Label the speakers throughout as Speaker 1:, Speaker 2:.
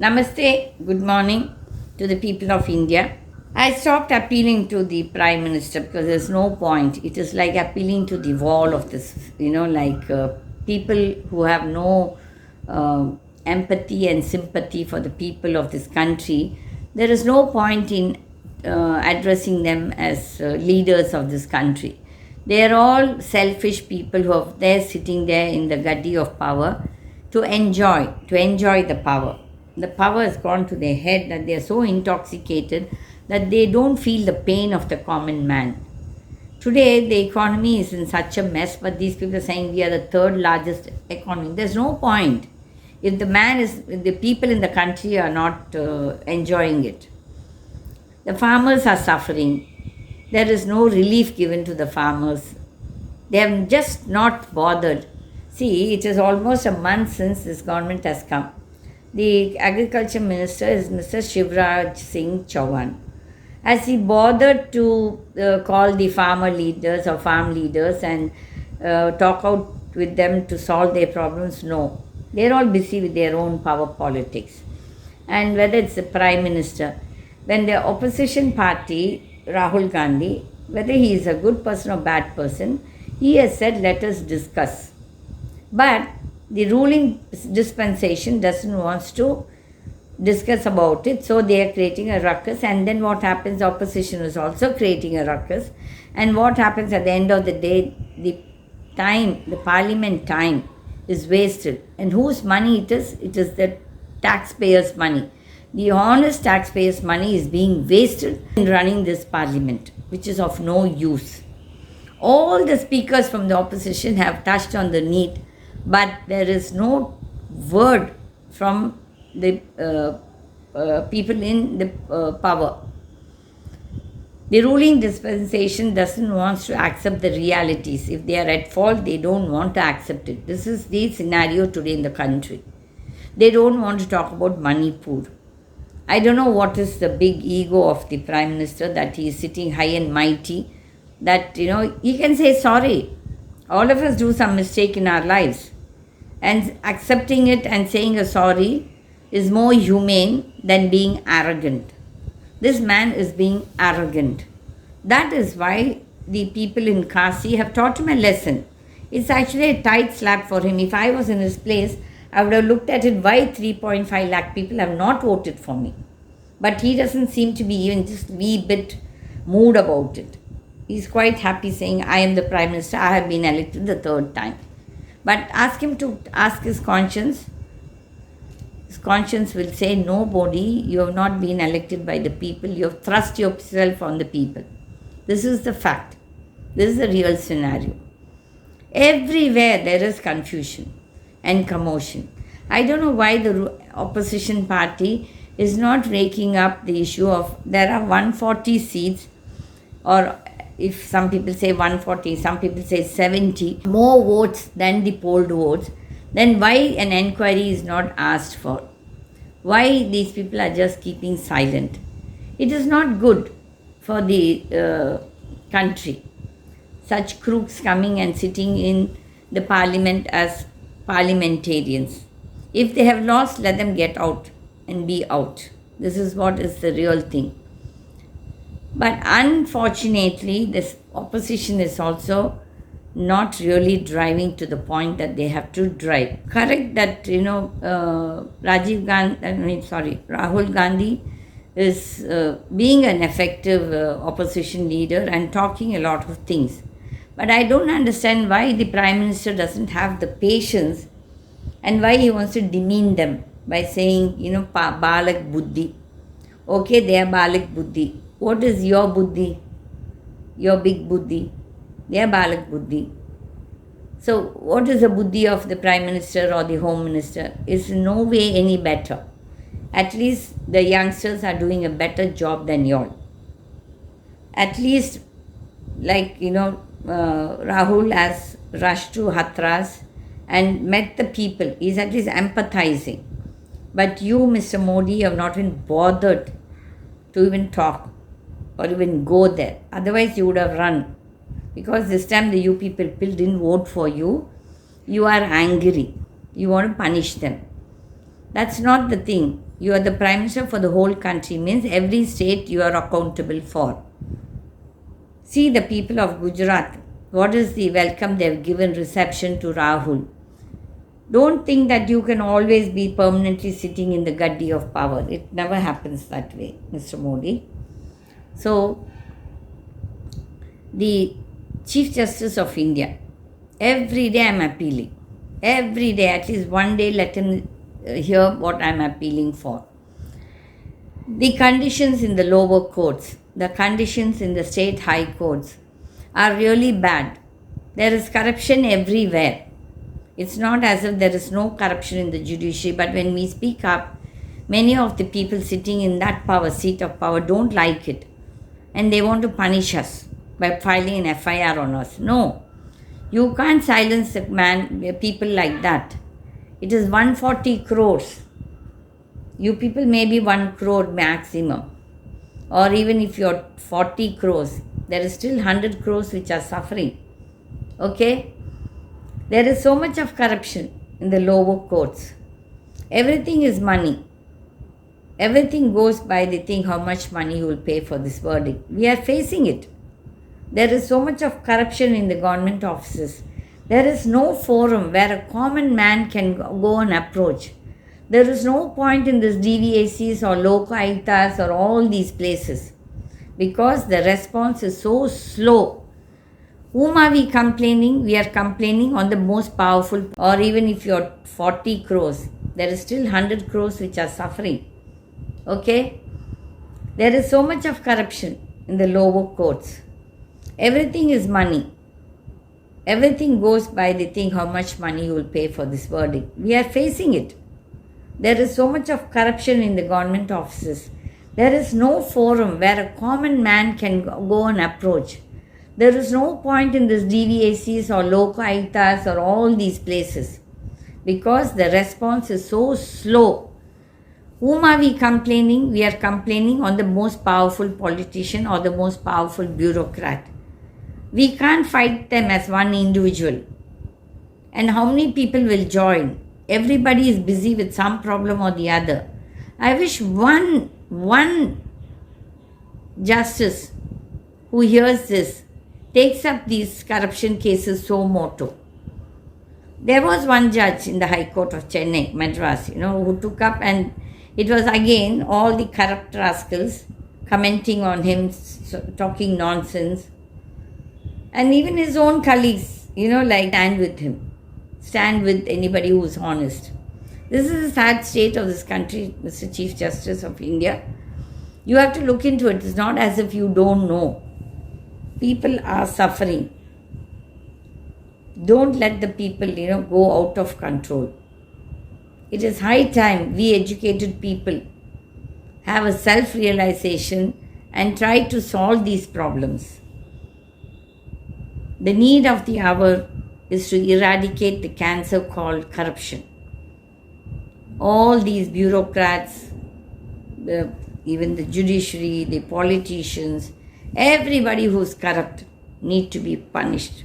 Speaker 1: Namaste, good morning to the people of India. I stopped appealing to the Prime Minister because there's no point. It is like appealing to the wall of this, people who have no empathy and sympathy for the people of this country. There is no point in addressing them as leaders of this country. They are all selfish people who are there sitting there in the gaddi of power to enjoy the power. The power has gone to their head that they are so intoxicated that they don't feel the pain of the common man. Today, the economy is in such a mess, but these people are saying we are the third largest economy. There's no point if the people in the country are not enjoying it. The farmers are suffering. There is no relief given to the farmers. They have just not bothered. See, it is almost a month since this government has come. The agriculture minister is Mr. Shivraj Singh Chauhan. Has he bothered to call the farmer leaders or farm leaders and talk out with them to solve their problems? No. They're all busy with their own power politics. And whether it's the prime minister, when the opposition party, Rahul Gandhi, whether he is a good person or bad person, he has said, let us discuss. But the ruling dispensation doesn't want to discuss about it, so they are creating a ruckus. And then what happens? The opposition is also creating a ruckus. And what happens at the end of the day? The parliament time is wasted. And whose money it is? It is the taxpayers' money. The honest taxpayers' money is being wasted in running this parliament, which is of no use. All the speakers from the opposition have touched on the need, but there is no word from the people in the power. The ruling dispensation doesn't want to accept the realities. If they are at fault, they don't want to accept it. This is the scenario today in the country. They don't want to talk about Manipur. I don't know what is the big ego of the Prime Minister, that he is sitting high and mighty, that, he can say sorry. All of us do some mistake in our lives. And accepting it and saying a sorry is more humane than being arrogant. This man is being arrogant. That is why the people in Kasi have taught him a lesson. It's actually a tight slap for him. If I was in his place, I would have looked at it, why 3.5 lakh people have not voted for me. But he doesn't seem to be even just a wee bit moved about it. He's quite happy saying, I am the Prime Minister, I have been elected the third time. But ask him to ask his conscience. His conscience will say, nobody, you have not been elected by the people, you have thrust yourself on the people. This is the fact. This is the real scenario. Everywhere there is confusion and commotion. I don't know why the opposition party is not raking up the issue of there are 140 seats, or if some people say 140, some people say 70, more votes than the polled votes, then why an enquiry is not asked for? Why these people are just keeping silent? It is not good for the country. Such crooks coming and sitting in the parliament as parliamentarians. If they have lost, let them get out and be out. This is what is the real thing. But unfortunately, this opposition is also not really driving to the point that they have to drive. Correct that, Rahul Gandhi is being an effective opposition leader and talking a lot of things. But I don't understand why the Prime Minister doesn't have the patience and why he wants to demean them by saying, Balak Buddhi. Okay, they are Balak Buddhi. What is your Buddhi? Your big Buddhi? They are Balak Buddhi. So, what is the Buddhi of the Prime Minister or the Home Minister? Is in no way any better. At least the youngsters are doing a better job than y'all. At least, Rahul has rushed to Hathras and met the people. He's at least empathizing. But you, Mr. Modi, have not even bothered to even talk or even go there. Otherwise, you would have run. Because this time the you people didn't vote for you. You are angry. You want to punish them. That's not the thing. You are the Prime Minister for the whole country, means every state you are accountable for. See the people of Gujarat. What is the welcome they have given reception to Rahul? Don't think that you can always be permanently sitting in the gaddi of power. It never happens that way, Mr. Modi. So, the Chief Justice of India, every day I am appealing. Every day, at least one day, let him hear what I am appealing for. The conditions in the lower courts, the conditions in the state high courts are really bad. There is corruption everywhere. It's not as if there is no corruption in the judiciary, but when we speak up, many of the people sitting in that power, seat of power, don't like it. And they want to punish us by filing an FIR on us. No, you can't silence people like that. It is 140 crores. You people may be 1 crore maximum. Or even if you're 40 crores, there is still 100 crores which are suffering. Okay? There is so much of corruption in the lower courts. Everything is money. Everything goes by the thing how much money you will pay for this verdict. We are facing it. There is so much of corruption in the government offices. There is no forum where a common man can go and approach. There is no point in this DVACs or local GITAs or all these places because the response is so slow. Whom are we complaining? We are complaining on the most powerful, or even if you're 40 crores, there is still 100 crores which are suffering. Okay? There is so much of corruption in the lower courts. Everything is money. Everything goes by the thing how much money you will pay for this verdict. We are facing it. There is so much of corruption in the government offices. There is no forum where a common man can go and approach. There is no point in this DVACs or local GITAs or all these places because the response is so slow. Whom are we complaining? We are complaining on the most powerful politician or the most powerful bureaucrat. We can't fight them as one individual. And how many people will join? Everybody is busy with some problem or the other. I wish one justice who hears this takes up these corruption cases so moto. There was one judge in the High Court of Chennai, Madras, who took up, and it was again all the corrupt rascals commenting on him, talking nonsense. And even his own colleagues, stand with anybody who is honest. This is the sad state of this country, Mr. Chief Justice of India. You have to look into it. It's not as if you don't know. People are suffering. Don't let the people, go out of control. It is high time we educated people have a self-realization and try to solve these problems. The need of the hour is to eradicate the cancer called corruption. All these bureaucrats, even the judiciary, the politicians, everybody who's corrupt need to be punished.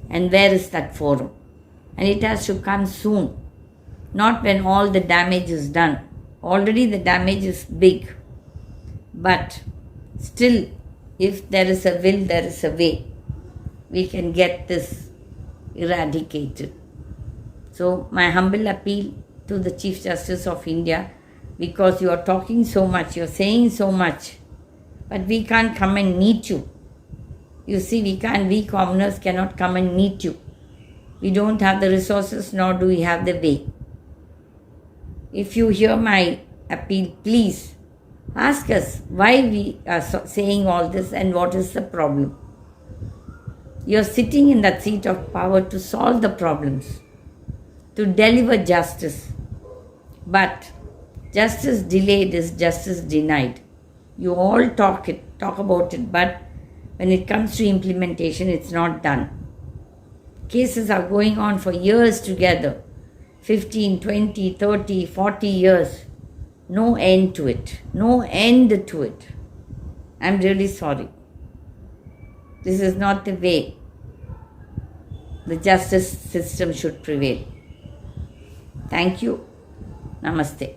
Speaker 1: And where is that forum? And it has to come soon, not when all the damage is done. Already the damage is big. But still, if there is a will, there is a way. We can get this eradicated. So my humble appeal to the Chief Justice of India, because you are talking so much, you are saying so much, but we can't come and meet you. You see, we commoners cannot come and meet you. We don't have the resources, nor do we have the way. If you hear my appeal, please ask us why we are saying all this and what is the problem. You are sitting in that seat of power to solve the problems, to deliver justice. But justice delayed is justice denied. You all talk about it, but when it comes to implementation, it's not done. Cases are going on for years together, 15, 20, 30, 40 years. No end to it. No end to it. I'm really sorry. This is not the way the justice system should prevail. Thank you. Namaste.